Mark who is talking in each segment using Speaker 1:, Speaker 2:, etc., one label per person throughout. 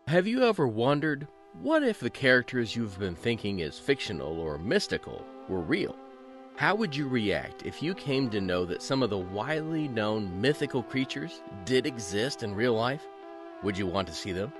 Speaker 1: Have you ever wondered, what if the characters you've been thinking is fictional or mystical were real? How would you react if you came to know that some of the widely known mythical creatures did exist in real life? Would you want to see them?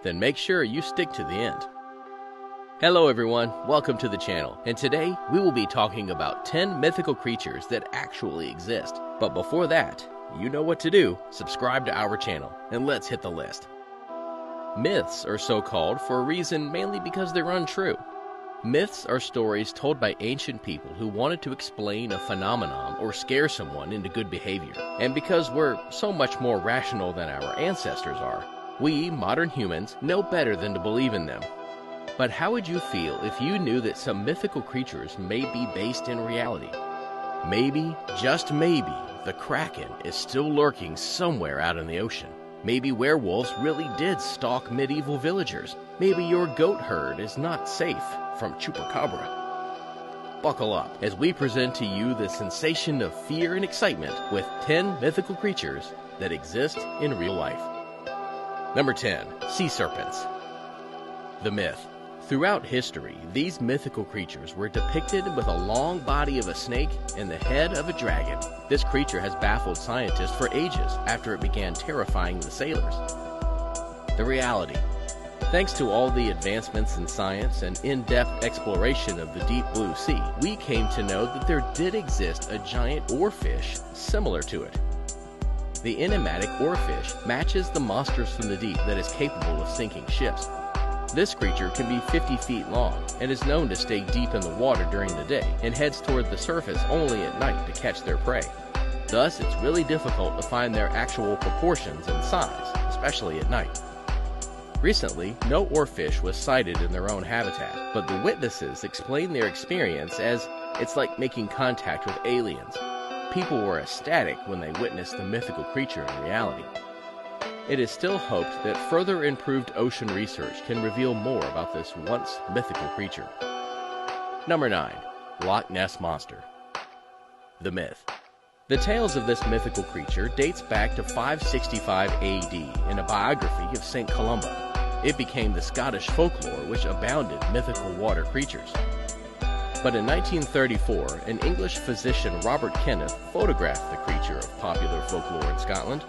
Speaker 1: Then make sure you stick to the end. Hello everyone, welcome to the channel, and today we will be talking about 10 mythical creatures that actually exist. But before that, you know what to do. Subscribe to our channel, and let's hit the list. Myths are so called for a reason mainly because they're untrue. Myths are stories told by ancient people who wanted to explain a phenomenon or scare someone into good behavior. And because we're so much more rational than our ancestors are, we, modern humans, know better than to believe in them. But how would you feel if you knew that some mythical creatures may be based in reality? Maybe, just maybe, the Kraken is still lurking somewhere out in the ocean. Maybe werewolves really did stalk medieval villagers. Maybe your goat herd is not safe from chupacabra. Buckle up as we present to you the sensation of fear and excitement with 10 mythical creatures that exist in real life. Number 10. Sea serpents. The myth. Throughout history, these mythical creatures were depicted with a long body of a snake and the head of a dragon. This creature has baffled scientists for ages after it began terrifying the sailors. The reality. Thanks to all the advancements in science and in-depth exploration of the deep blue sea, we came to know that there did exist a giant oarfish similar to it. The enigmatic oarfish matches the monsters from the deep that is capable of sinking ships. This creature can be 50 feet long and is known to stay deep in the water during the day and heads toward the surface only at night to catch their prey. Thus, it's really difficult to find their actual proportions and size, especially at night. Recently, no oarfish was sighted in their own habitat, but the witnesses explained their experience as it's like making contact with aliens. People were ecstatic when they witnessed the mythical creature in reality. It is still hoped that further improved ocean research can reveal more about this once mythical creature. Number 9. Loch Ness Monster. The myth. The tales of this mythical creature dates back to 565 AD in a biography of St. Columba. It became the Scottish folklore which abounded mythical water creatures. But in 1934, an English physician, Robert Kenneth, photographed the creature of popular folklore in Scotland.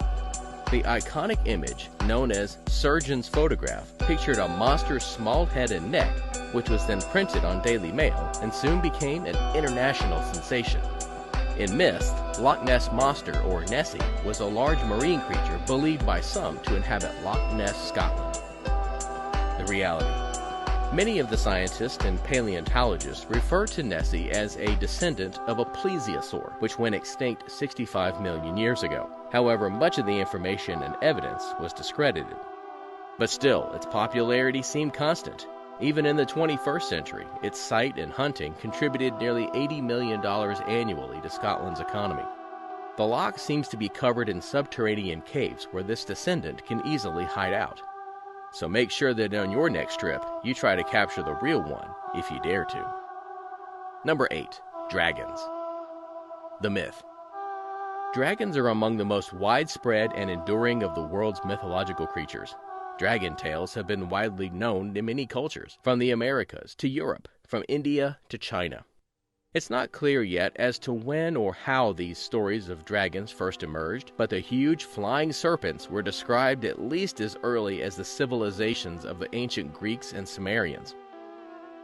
Speaker 1: The iconic image, known as Surgeon's photograph, pictured a monster's small head and neck, which was then printed on Daily Mail and soon became an international sensation. In myths, Loch Ness Monster, or Nessie, was a large marine creature believed by some to inhabit Loch Ness, Scotland. The reality. Many of the scientists and paleontologists refer to Nessie as a descendant of a plesiosaur, which went extinct 65 million years ago. However, much of the information and evidence was discredited. But still, its popularity seemed constant. Even in the 21st century, its sight and hunting contributed nearly $80 million annually to Scotland's economy. The loch seems to be covered in subterranean caves where this descendant can easily hide out. So make sure that on your next trip, you try to capture the real one if you dare to. Number 8. Dragons. The myth. Dragons are among the most widespread and enduring of the world's mythological creatures. Dragon tales have been widely known in many cultures, from the Americas to Europe, from India to China. It's not clear yet as to when or how these stories of dragons first emerged, but the huge flying serpents were described at least as early as the civilizations of the ancient Greeks and Sumerians.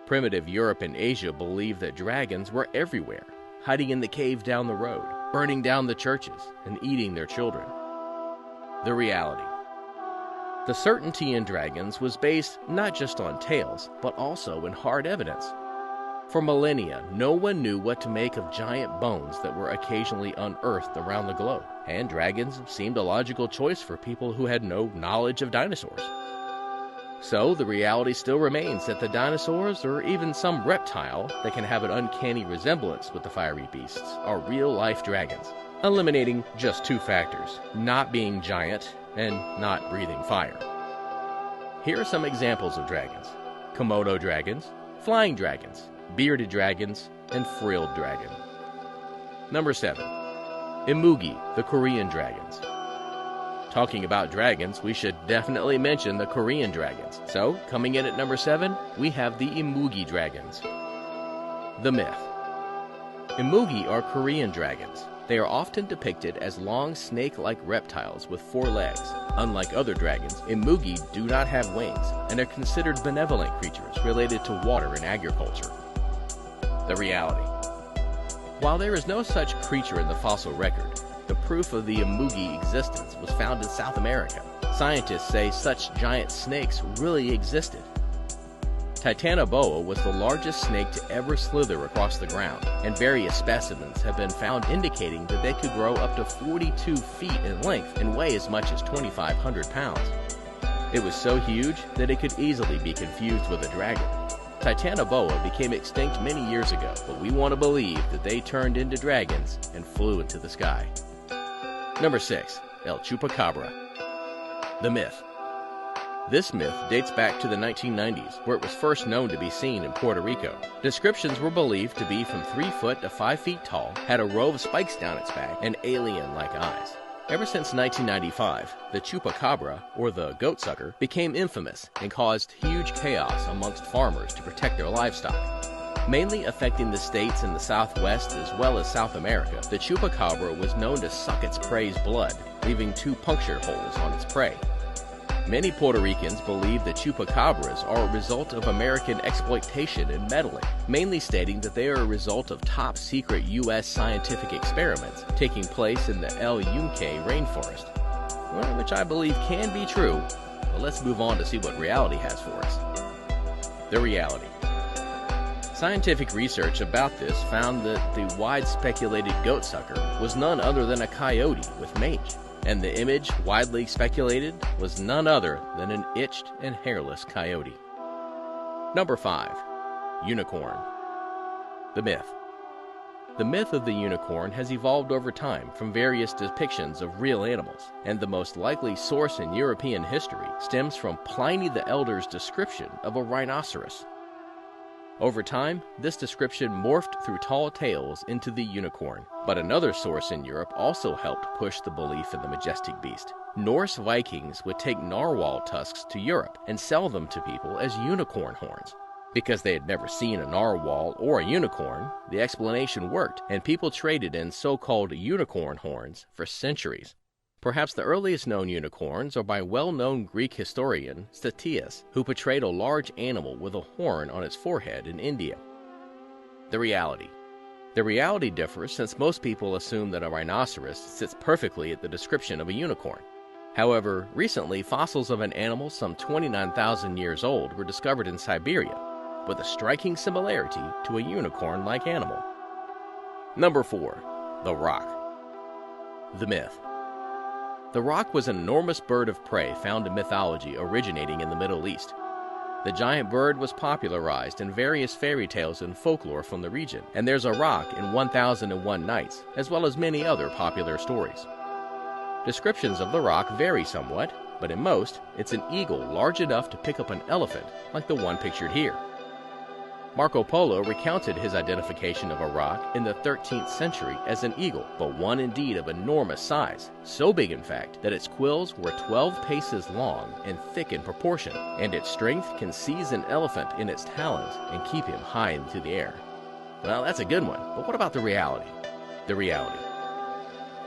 Speaker 1: Primitive Europe and Asia believed that dragons were everywhere, hiding in the cave down the road, burning down the churches, and eating their children. The reality. The certainty in dragons was based not just on tales, but also in hard evidence. For millennia, no one knew what to make of giant bones that were occasionally unearthed around the globe, and dragons seemed a logical choice for people who had no knowledge of dinosaurs. So the reality still remains that the dinosaurs, or even some reptile that can have an uncanny resemblance with the fiery beasts, are real-life dragons, eliminating just two factors, not being giant and not breathing fire. Here are some examples of dragons: Komodo dragons, flying dragons, bearded dragons, and frilled dragon. Number 7. Imugi, the Korean dragons. Talking about dragons, we should definitely mention the Korean dragons. So, coming in at number 7, we have the Imugi dragons. The myth. Imugi are Korean dragons. They are often depicted as long snake-like reptiles with 4 legs. Unlike other dragons, Imugi do not have wings and are considered benevolent creatures related to water and agriculture. The reality. While there is no such creature in the fossil record, the proof of the Imugi existence was found in South America. Scientists say such giant snakes really existed. Titanoboa was the largest snake to ever slither across the ground, and various specimens have been found indicating that they could grow up to 42 feet in length and weigh as much as 2,500 pounds. It was so huge that it could easily be confused with a dragon. Titanoboa became extinct many years ago, but we want to believe that they turned into dragons and flew into the sky. Number 6. El Chupacabra. The myth. This myth dates back to the 1990s, where it was first known to be seen in Puerto Rico. Descriptions were believed to be from 3 foot to 5 feet tall, had a row of spikes down its back, and alien-like eyes. Ever since 1995, the Chupacabra, or the goat sucker, became infamous and caused huge chaos amongst farmers to protect their livestock. Mainly affecting the states in the Southwest as well as South America, the Chupacabra was known to suck its prey's blood, leaving 2 puncture holes on its prey. Many Puerto Ricans believe that chupacabras are a result of American exploitation and meddling, mainly stating that they are a result of top-secret U.S. scientific experiments taking place in the El Yunque rainforest, which I believe can be true, but let's move on to see what reality has for us. The reality. Scientific research about this found that the wide-speculated goat sucker was none other than a coyote with mange, and the image widely speculated was none other than an itched and hairless coyote. Number 5. Unicorn. The myth. The myth of the unicorn has evolved over time from various depictions of real animals, and the most likely source in European history stems from Pliny the Elder's description of a rhinoceros. Over time, this description morphed through tall tales into the unicorn, but another source in Europe also helped push the belief in the majestic beast. Norse Vikings would take narwhal tusks to Europe and sell them to people as unicorn horns. Because they had never seen a narwhal or a unicorn, the explanation worked, and people traded in so-called unicorn horns for centuries. Perhaps the earliest known unicorns are by well-known Greek historian Statius, who portrayed a large animal with a horn on its forehead in India. The reality. The reality differs since most people assume that a rhinoceros sits perfectly at the description of a unicorn. However, recently fossils of an animal some 29,000 years old were discovered in Siberia, with a striking similarity to a unicorn-like animal. Number 4. The Roc. The myth. The roc was an enormous bird of prey found in mythology originating in the Middle East. The giant bird was popularized in various fairy tales and folklore from the region, and there's a roc in 1001 Nights, as well as many other popular stories. Descriptions of the roc vary somewhat, but in most, it's an eagle large enough to pick up an elephant, like the one pictured here. Marco Polo recounted his identification of a roc in the 13th century as an eagle, but one indeed of enormous size, so big in fact that its quills were 12 paces long and thick in proportion, and its strength can seize an elephant in its talons and keep him high into the air. Well, that's a good one, but what about the reality? The reality.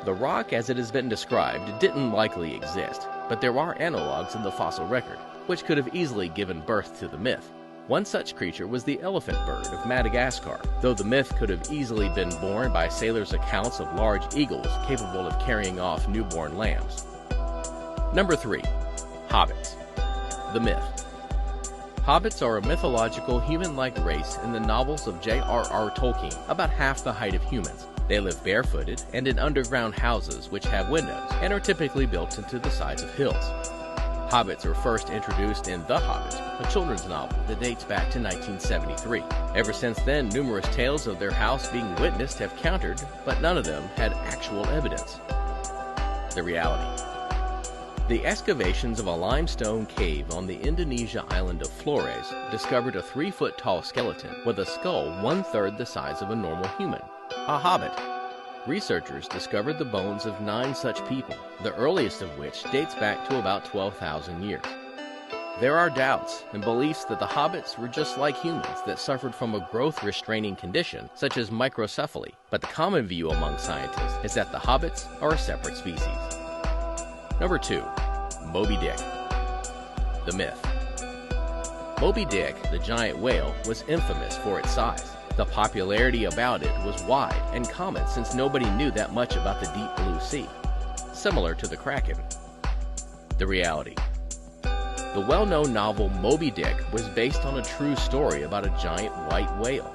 Speaker 1: The roc, as it has been described, didn't likely exist, but there are analogs in the fossil record, which could have easily given birth to the myth. One such creature was the elephant bird of Madagascar, though the myth could have easily been born by sailors' accounts of large eagles capable of carrying off newborn lambs. Number 3. Hobbits. The myth. Hobbits are a mythological human-like race in the novels of J.R.R. Tolkien, about half the height of humans. They live barefooted and in underground houses which have windows and are typically built into the sides of hills. Hobbits were first introduced in The Hobbit, a children's novel that dates back to 1973. Ever since then, numerous tales of their house being witnessed have countered, but none of them had actual evidence. The reality. The excavations of a limestone cave on the Indonesia island of Flores discovered a 3-foot tall skeleton with a skull 1/3 the size of a normal human, a hobbit. researchers discovered the bones of 9 such people, the earliest of which dates back to about 12,000 years. There are doubts and beliefs that the hobbits were just like humans that suffered from a growth-restraining condition such as microcephaly, but the common view among scientists is that the hobbits are a separate species. Number 2. Moby Dick. The myth. Moby Dick, the giant whale, was infamous for its size. The popularity about it was wide and common since nobody knew that much about the deep blue sea, similar to the Kraken. The reality. The well-known novel Moby Dick was based on a true story about a giant white whale.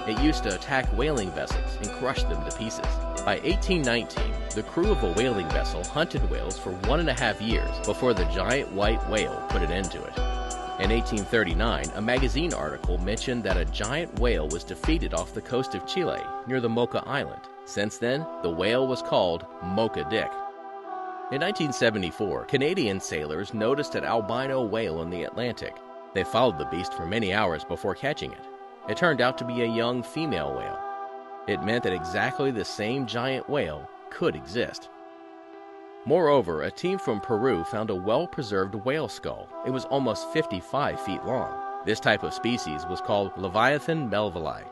Speaker 1: It used to attack whaling vessels and crush them to pieces. By 1819, the crew of a whaling vessel hunted whales for 1.5 years before the giant white whale put an end to it. In 1839, a magazine article mentioned that a giant whale was defeated off the coast of Chile near the Mocha Island. Since then, the whale was called Mocha Dick. In 1974, Canadian sailors noticed an albino whale in the Atlantic. They followed the beast for many hours before catching it. It turned out to be a young female whale. It meant that exactly the same giant whale could exist. Moreover, a team from Peru found a well-preserved whale skull. It was almost 55 feet long. This type of species was called Leviathan melvillei.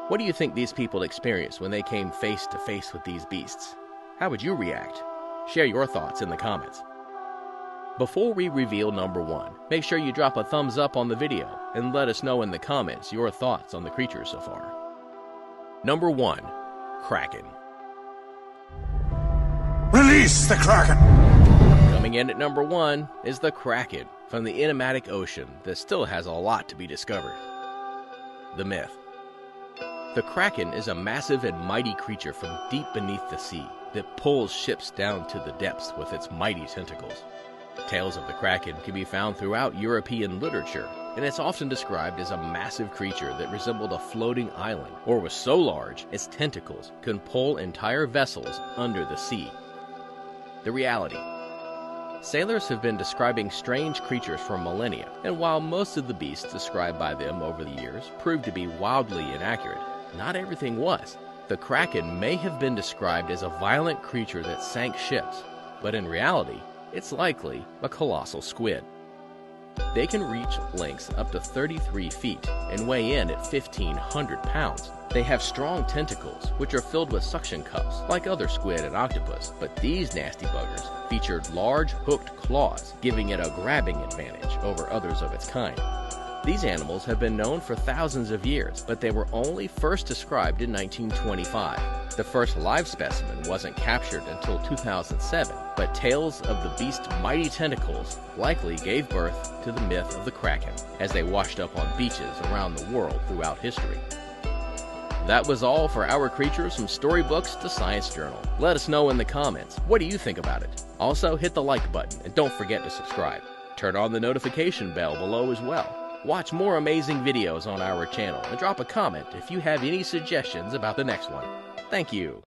Speaker 1: What do you think these people experienced when they came face to face with these beasts? How would you react? Share your thoughts in the comments. Before we reveal number 1, make sure you drop a thumbs up on the video and let us know in the comments your thoughts on the creatures so far. Number 1. Kraken.
Speaker 2: Release the Kraken!
Speaker 1: Coming in at number 1 is the Kraken from the enigmatic ocean that still has a lot to be discovered. The myth. The Kraken is a massive and mighty creature from deep beneath the sea that pulls ships down to the depths with its mighty tentacles. Tales of the Kraken can be found throughout European literature, and it's often described as a massive creature that resembled a floating island, or was so large its tentacles could pull entire vessels under the sea. The reality. Sailors have been describing strange creatures for millennia, and while most of the beasts described by them over the years proved to be wildly inaccurate, not everything was. The Kraken may have been described as a violent creature that sank ships, but in reality, it's likely a colossal squid. They can reach lengths up to 33 feet and weigh in at 1,500 pounds. They have strong tentacles, which are filled with suction cups, like other squid and octopus, but these nasty buggers featured large hooked claws, giving it a grabbing advantage over others of its kind. These animals have been known for thousands of years, but they were only first described in 1925. The first live specimen wasn't captured until 2007, but tales of the beast's mighty tentacles likely gave birth to the myth of the Kraken, as they washed up on beaches around the world throughout history. That was all for our creatures from storybooks to science journal. Let us know in the comments, what do you think about it? Also, hit the like button and don't forget to subscribe. Turn on the notification bell below as well. Watch more amazing videos on our channel and drop a comment if you have any suggestions about the next one. Thank you.